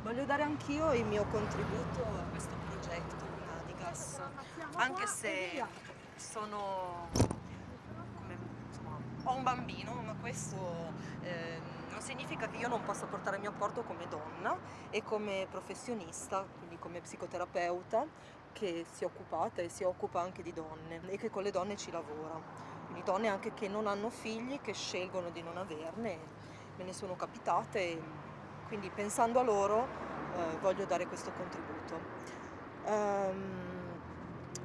Voglio dare anch'io il mio contributo a questo progetto Unadigas, anche se sono, insomma, ho un bambino, ma questo non significa che io non possa portare il mio apporto come donna e come professionista, quindi come psicoterapeuta che si è occupata e si occupa anche di donne e che con le donne ci lavora. Quindi donne anche che non hanno figli, che scelgono di non averne, me ne sono capitate, e quindi pensando a loro voglio dare questo contributo. Ehm,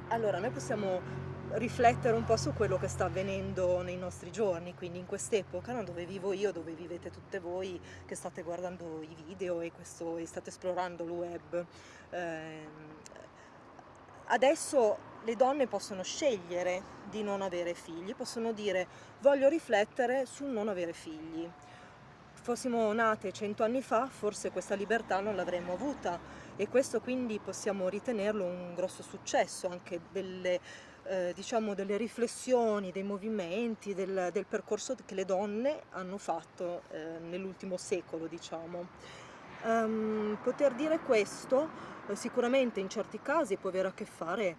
allora, noi possiamo riflettere un po' su quello che sta avvenendo nei nostri giorni, quindi in quest'epoca, no, dove vivo io, dove vivete tutte voi che state guardando i video e state esplorando il web. Ehm, Adesso le donne possono scegliere di non avere figli, possono dire voglio riflettere sul non avere figli. Fossimo nate 100 anni fa, forse questa libertà non l'avremmo avuta e questo quindi possiamo ritenerlo un grosso successo anche diciamo, delle riflessioni, dei movimenti, del percorso che le donne hanno fatto nell'ultimo secolo, diciamo. Poter dire questo sicuramente in certi casi può avere a che fare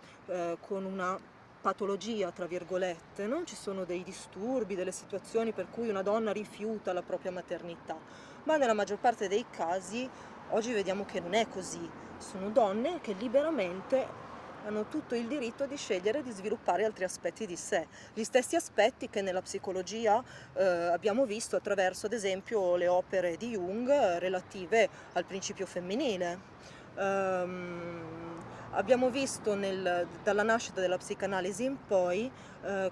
con una patologia, tra virgolette, no? Ci sono dei disturbi, delle situazioni per cui una donna rifiuta la propria maternità, ma nella maggior parte dei casi oggi vediamo che non è così. Sono donne che liberamente hanno tutto il diritto di scegliere di sviluppare altri aspetti di sé, gli stessi aspetti che nella psicologia abbiamo visto attraverso, ad esempio, le opere di Jung relative al principio femminile. Abbiamo visto dalla nascita della psicanalisi in poi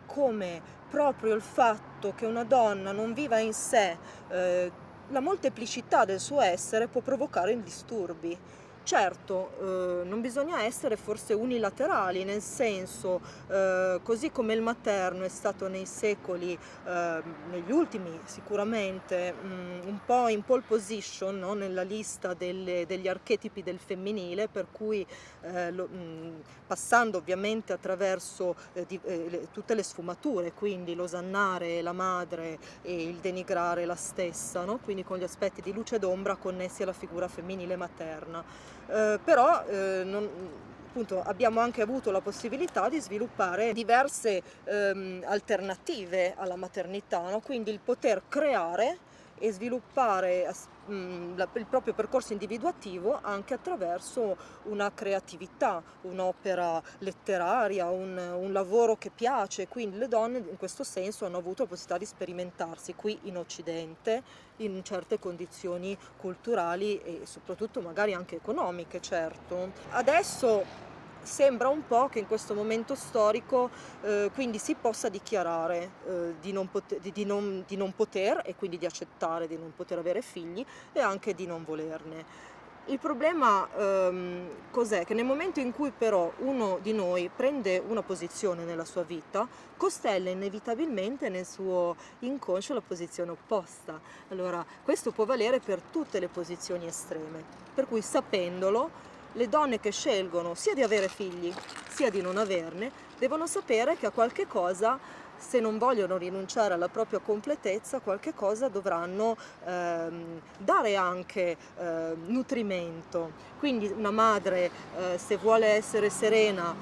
come proprio il fatto che una donna non viva in sé la molteplicità del suo essere può provocare disturbi. Certo, non bisogna essere forse unilaterali, nel senso, così come il materno è stato nei secoli, negli ultimi sicuramente, un po' in pole position, no? Nella lista degli archetipi del femminile, per cui passando ovviamente attraverso tutte le sfumature, quindi l'osannare la madre e il denigrare la stessa, no? Quindi con gli aspetti di luce ed ombra connessi alla figura femminile materna. Però appunto, abbiamo anche avuto la possibilità di sviluppare diverse alternative alla maternità, no? Quindi il poter creare e sviluppare il proprio percorso individuativo anche attraverso una creatività, un'opera letteraria, un lavoro che piace. Quindi le donne in questo senso hanno avuto la possibilità di sperimentarsi qui in Occidente in certe condizioni culturali e soprattutto magari anche economiche, certo. Adesso sembra un po' che in questo momento storico quindi si possa dichiarare di non poter e quindi di accettare di non poter avere figli e anche di non volerne. Il problema cos'è? Che nel momento in cui però uno di noi prende una posizione nella sua vita, costella inevitabilmente nel suo inconscio la posizione opposta. Allora, questo può valere per tutte le posizioni estreme, per cui sapendolo, le donne che scelgono sia di avere figli sia di non averne, devono sapere che a qualche cosa, se non vogliono rinunciare alla propria completezza, qualche cosa dovranno dare anche nutrimento. Quindi una madre, se vuole essere serena,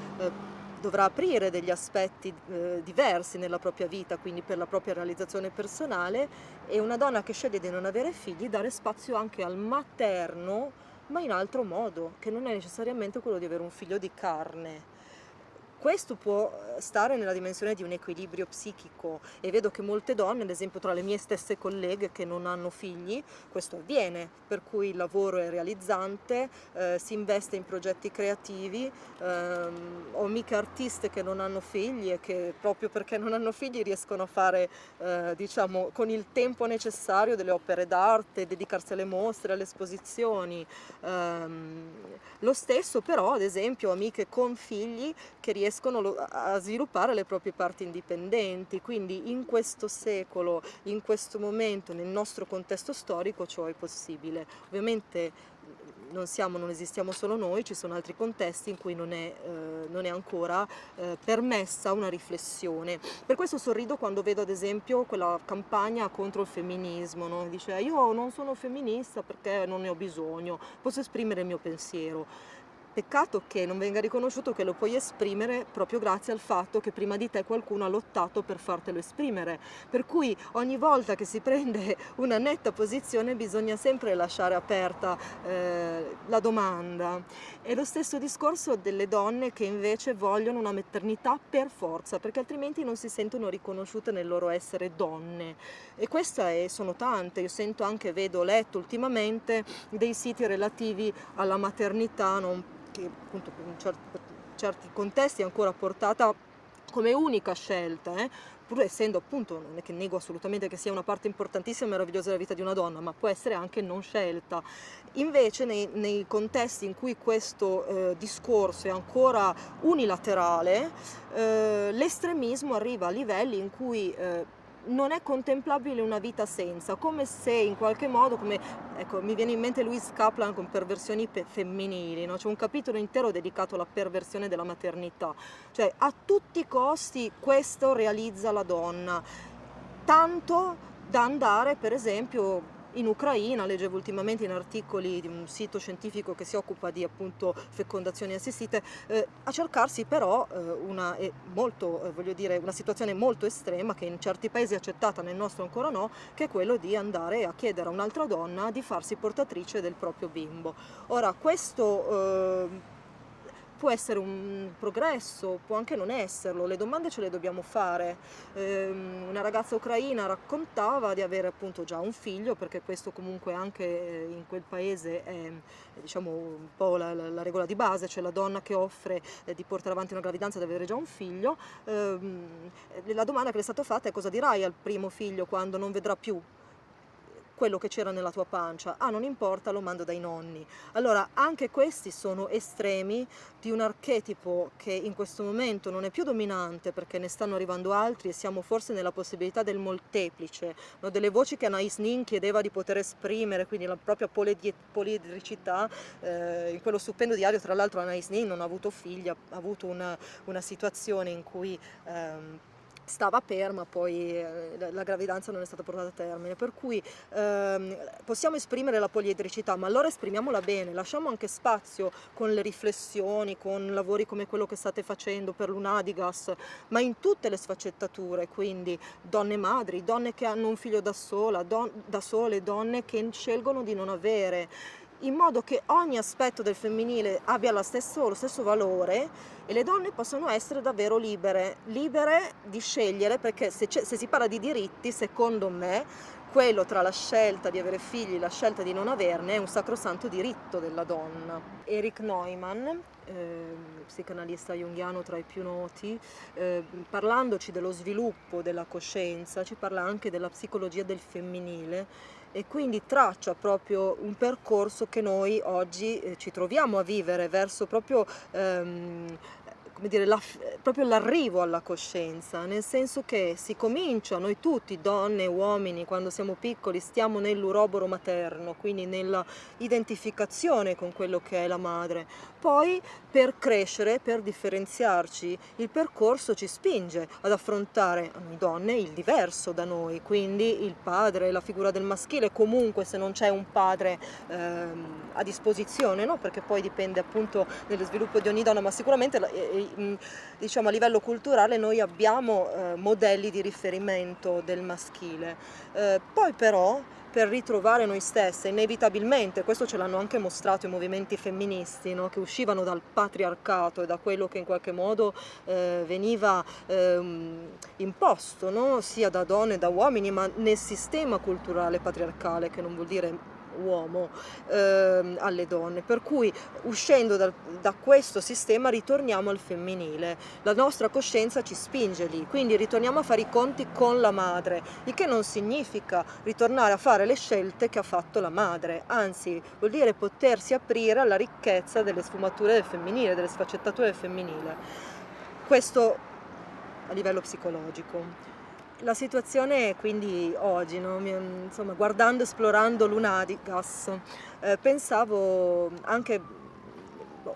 dovrà aprire degli aspetti diversi nella propria vita, quindi per la propria realizzazione personale, e una donna che sceglie di non avere figli dare spazio anche al materno, ma in altro modo, che non è necessariamente quello di avere un figlio di carne. Questo può stare nella dimensione di un equilibrio psichico e vedo che molte donne, ad esempio tra le mie stesse colleghe che non hanno figli, questo avviene, per cui il lavoro è realizzante, si investe in progetti creativi, ho amiche artiste che non hanno figli e che proprio perché non hanno figli riescono a fare, diciamo, con il tempo necessario delle opere d'arte, dedicarsi alle mostre, alle esposizioni. Lo stesso però, ad esempio, amiche con figli che riescono a sviluppare le proprie parti indipendenti, quindi in questo secolo, in questo momento, nel nostro contesto storico ciò è possibile. Ovviamente non esistiamo solo noi, ci sono altri contesti in cui non è ancora permessa una riflessione. Per questo sorrido quando vedo ad esempio quella campagna contro il femminismo, no? Dice io non sono femminista perché non ne ho bisogno, posso esprimere il mio pensiero. Peccato che non venga riconosciuto che lo puoi esprimere proprio grazie al fatto che prima di te qualcuno ha lottato per fartelo esprimere. Per cui ogni volta che si prende una netta posizione bisogna sempre lasciare aperta la domanda. È lo stesso discorso delle donne che invece vogliono una maternità per forza, perché altrimenti non si sentono riconosciute nel loro essere donne. E queste sono tante, io sento anche, vedo, ho letto ultimamente dei siti relativi alla maternità, che appunto in certi contesti è ancora portata come unica scelta, pur essendo appunto, non è che nego assolutamente che sia una parte importantissima e meravigliosa della vita di una donna, ma può essere anche non scelta. Invece nei contesti in cui questo discorso è ancora unilaterale, l'estremismo arriva a livelli in cui non è contemplabile una vita senza, come se in qualche modo, ecco, mi viene in mente Louise Kaplan con perversioni femminili, no? C'è un capitolo intero dedicato alla perversione della maternità, cioè a tutti i costi questo realizza la donna, tanto da andare per esempio in Ucraina, leggevo ultimamente in articoli di un sito scientifico che si occupa di appunto fecondazioni assistite, a cercarsi però una situazione molto estrema che in certi paesi è accettata, nel nostro ancora no, che è quello di andare a chiedere a un'altra donna di farsi portatrice del proprio bimbo. Ora questo può essere un progresso, può anche non esserlo, le domande ce le dobbiamo fare. Una ragazza ucraina raccontava di avere appunto già un figlio, perché questo comunque anche in quel paese è diciamo un po' la regola di base, cioè la donna che offre di portare avanti una gravidanza deve avere già un figlio. La domanda che le è stata fatta è: cosa dirai al primo figlio quando non vedrà più quello che c'era nella tua pancia? Ah, non importa, lo mando dai nonni. Allora, anche questi sono estremi di un archetipo che in questo momento non è più dominante, perché ne stanno arrivando altri e siamo forse nella possibilità del molteplice, no? Delle voci che Anais Nin chiedeva di poter esprimere, quindi la propria poliedricità. In quello stupendo diario, tra l'altro, Anais Nin non ha avuto figli, ha avuto una situazione in cui stava per, ma poi la gravidanza non è stata portata a termine, per cui possiamo esprimere la poliedricità, ma allora esprimiamola bene, lasciamo anche spazio con le riflessioni, con lavori come quello che state facendo per l'Unadigas, ma in tutte le sfaccettature, quindi donne madri, donne che hanno un figlio da sole, donne che scelgono di non avere, in modo che ogni aspetto del femminile abbia lo stesso valore e le donne possano essere davvero libere di scegliere, perché se si parla di diritti, secondo me, quello tra la scelta di avere figli e la scelta di non averne è un sacrosanto diritto della donna. Erich Neumann, psicanalista junghiano tra i più noti, parlandoci dello sviluppo della coscienza, ci parla anche della psicologia del femminile, e quindi traccia proprio un percorso che noi oggi ci troviamo a vivere verso proprio proprio l'arrivo alla coscienza, nel senso che si comincia, noi tutti, donne e uomini, quando siamo piccoli stiamo nell'uroboro materno, quindi nella identificazione con quello che è la madre. Poi per crescere, per differenziarci, il percorso ci spinge ad affrontare, noi donne, il diverso da noi, quindi il padre, la figura del maschile, comunque se non c'è un padre a disposizione, no? Perché poi dipende appunto dello sviluppo di ogni donna, ma sicuramente diciamo a livello culturale noi abbiamo modelli di riferimento del maschile. Poi però per ritrovare noi stesse, inevitabilmente, questo ce l'hanno anche mostrato i movimenti femministi, no? Che uscivano dal patriarcato e da quello che in qualche modo veniva imposto, no? Sia da donne, da uomini, ma nel sistema culturale patriarcale, che non vuol dire uomo, alle donne, per cui uscendo da questo sistema ritorniamo al femminile, la nostra coscienza ci spinge lì, quindi ritorniamo a fare i conti con la madre, il che non significa ritornare a fare le scelte che ha fatto la madre, anzi vuol dire potersi aprire alla ricchezza delle sfumature del femminile, delle sfaccettature del femminile, questo a livello psicologico. La situazione quindi oggi, no, insomma, guardando, esplorando Lunadigas, pensavo anche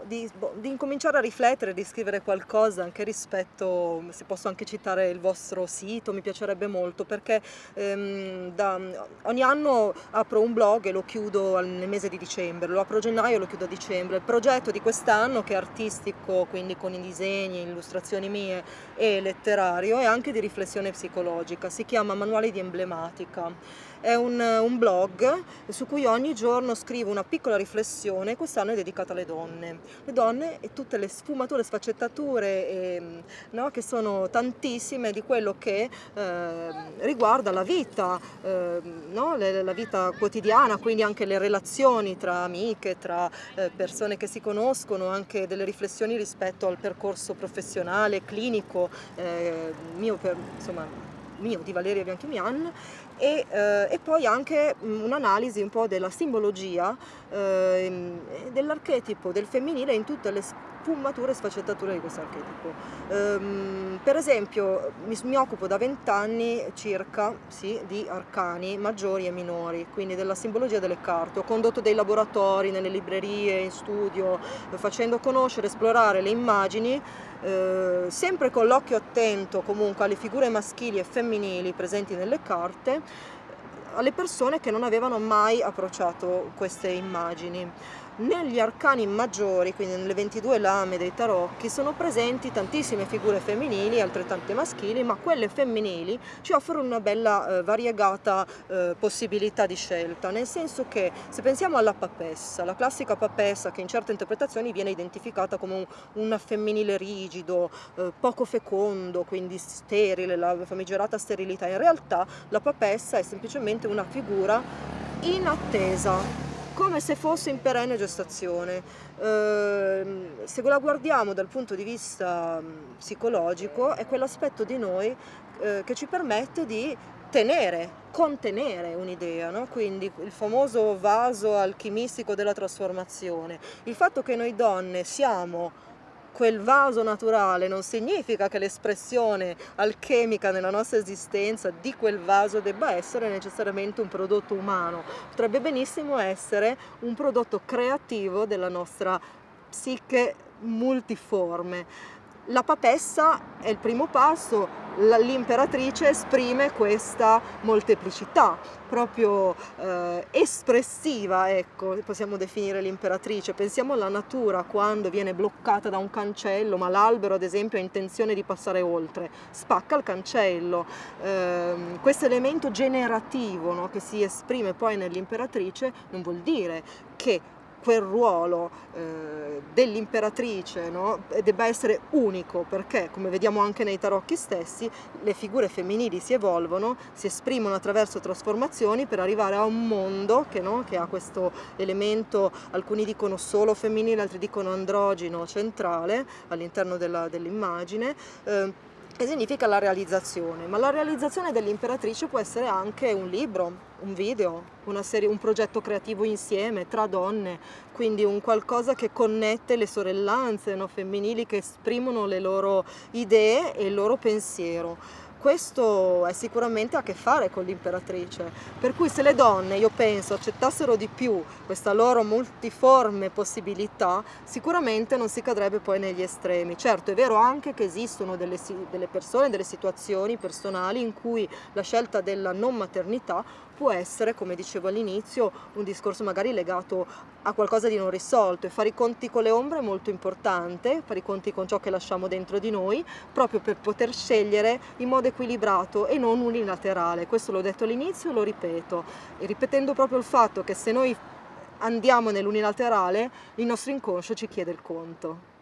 di incominciare a riflettere, di scrivere qualcosa anche rispetto, se posso anche citare il vostro sito, mi piacerebbe molto, perché ogni anno apro un blog e lo chiudo nel mese di dicembre, lo apro a gennaio e lo chiudo a dicembre. Il progetto di quest'anno, che è artistico, quindi con i disegni, illustrazioni mie e letterario, è anche di riflessione psicologica, si chiama Manuali di Emblematica. È un blog su cui ogni giorno scrivo una piccola riflessione. Quest'anno è dedicata alle donne. Le donne e tutte le sfumature, sfaccettature, no, che sono tantissime, di quello che riguarda la vita, no, la vita quotidiana, quindi anche le relazioni tra amiche, tra persone che si conoscono, anche delle riflessioni rispetto al percorso professionale, clinico, mio, di Valeria Bianchimian, e poi anche un'analisi un po' della simbologia, dell'archetipo del femminile in tutte le sfumature e sfaccettature di questo archetipo. Per esempio mi occupo da 20 anni circa, sì, di arcani maggiori e minori, quindi della simbologia delle carte. Ho condotto dei laboratori nelle librerie, in studio, facendo conoscere, esplorare le immagini, sempre con l'occhio attento comunque alle figure maschili e femminili presenti nelle carte, alle persone che non avevano mai approcciato queste immagini. Negli arcani maggiori, quindi nelle 22 lame dei tarocchi, sono presenti tantissime figure femminili, altrettante maschili, ma quelle femminili ci offrono una bella variegata possibilità di scelta, nel senso che se pensiamo alla papessa, la classica papessa che in certe interpretazioni viene identificata come un femminile rigido, poco fecondo, quindi sterile, la famigerata sterilità, in realtà la papessa è semplicemente una figura in attesa, come se fosse in perenne gestazione. Se la guardiamo dal punto di vista psicologico, è quell'aspetto di noi che ci permette di contenere un'idea, no? Quindi il famoso vaso alchimistico della trasformazione. Il fatto che noi donne siamo quel vaso naturale non significa che l'espressione alchemica nella nostra esistenza di quel vaso debba essere necessariamente un prodotto umano. Potrebbe benissimo essere un prodotto creativo della nostra psiche multiforme. La papessa è il primo passo, l'imperatrice esprime questa molteplicità, proprio espressiva, ecco, possiamo definire l'imperatrice. Pensiamo alla natura quando viene bloccata da un cancello, ma l'albero ad esempio ha intenzione di passare oltre, spacca il cancello. Questo elemento generativo, no, che si esprime poi nell'imperatrice non vuol dire che quel ruolo dell'imperatrice, no, debba essere unico, perché come vediamo anche nei tarocchi stessi le figure femminili si evolvono, si esprimono attraverso trasformazioni per arrivare a un mondo che, no, che ha questo elemento, alcuni dicono solo femminile, altri dicono androgino, centrale all'interno dell'immagine, che significa la realizzazione. Ma la realizzazione dell'imperatrice può essere anche un libro, un video, una serie, un progetto creativo insieme tra donne, quindi un qualcosa che connette le sorellanze, no, femminili, che esprimono le loro idee e il loro pensiero. Questo è sicuramente a che fare con l'imperatrice, per cui se le donne, io penso, accettassero di più questa loro multiforme possibilità, sicuramente non si cadrebbe poi negli estremi. Certo, è vero anche che esistono delle persone, delle situazioni personali in cui la scelta della non maternità può essere, come dicevo all'inizio, un discorso magari legato a qualcosa di non risolto, e fare i conti con le ombre è molto importante, fare i conti con ciò che lasciamo dentro di noi, proprio per poter scegliere in modo equilibrato e non unilaterale. Questo l'ho detto all'inizio e lo ripeto, e ripetendo proprio il fatto che se noi andiamo nell'unilaterale, il nostro inconscio ci chiede il conto.